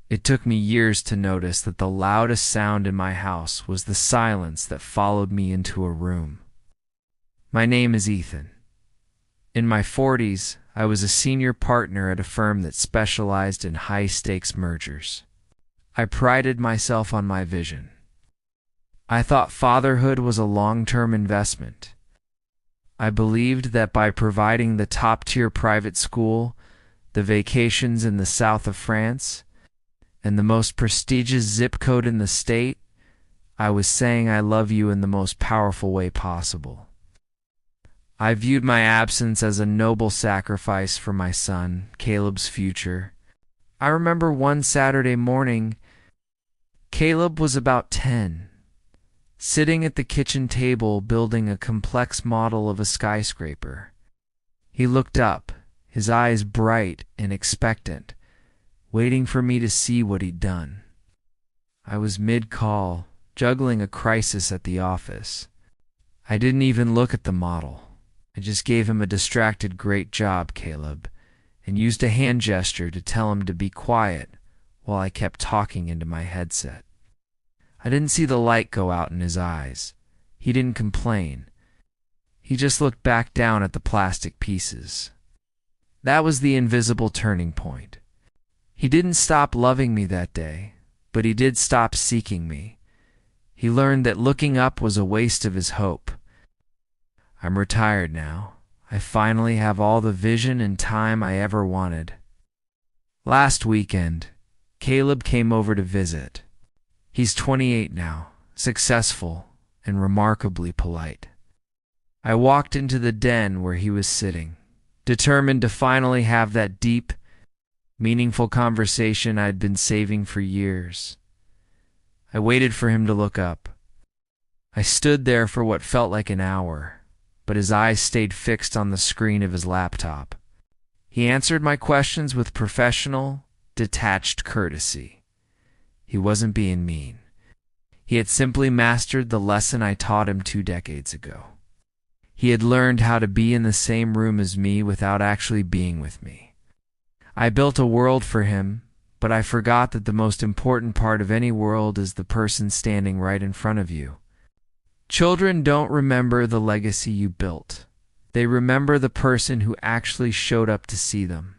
It took me years to notice that the loudest sound in my house was the silence that followed me into a room. My name is Ethan. In my 40s, I was a senior partner at a firm that specialized in high-stakes mergers. I prided myself on my vision. I thought fatherhood was a long-term investment. I believed that by providing the top-tier private school, the vacations in the south of France, and the most prestigious zip code in the state, I was saying I love you in the most powerful way possible. I viewed my absence as a noble sacrifice for my son, Caleb's future. I remember one Saturday morning, Caleb was about 10, sitting at the kitchen table building a complex model of a skyscraper. He looked up, his eyes bright and expectant, waiting for me to see what he'd done. I was mid-call, juggling a crisis at the office. I didn't even look at the model. I just gave him a distracted "Great job, Caleb," and used a hand gesture to tell him to be quiet while I kept talking into my headset. I didn't see the light go out in his eyes. He didn't complain. He just looked back down at the plastic pieces. That was the invisible turning point. He didn't stop loving me that day, but he did stop seeking me. He learned that looking up was a waste of his hope. I'm retired now. I finally have all the vision and time I ever wanted. Last weekend, Caleb came over to visit. He's 28 now, successful, and remarkably polite. I walked into the den where he was sitting, determined to finally have that deep, meaningful conversation I'd been saving for years. I waited for him to look up. I stood there for what felt like an hour, but his eyes stayed fixed on the screen of his laptop. He answered my questions with professional, detached courtesy. He wasn't being mean. He had simply mastered the lesson I taught him 2 decades ago. He had learned how to be in the same room as me without actually being with me. I built a world for him, but I forgot that the most important part of any world is the person standing right in front of you. Children don't remember the legacy you built. They remember the person who actually showed up to see them.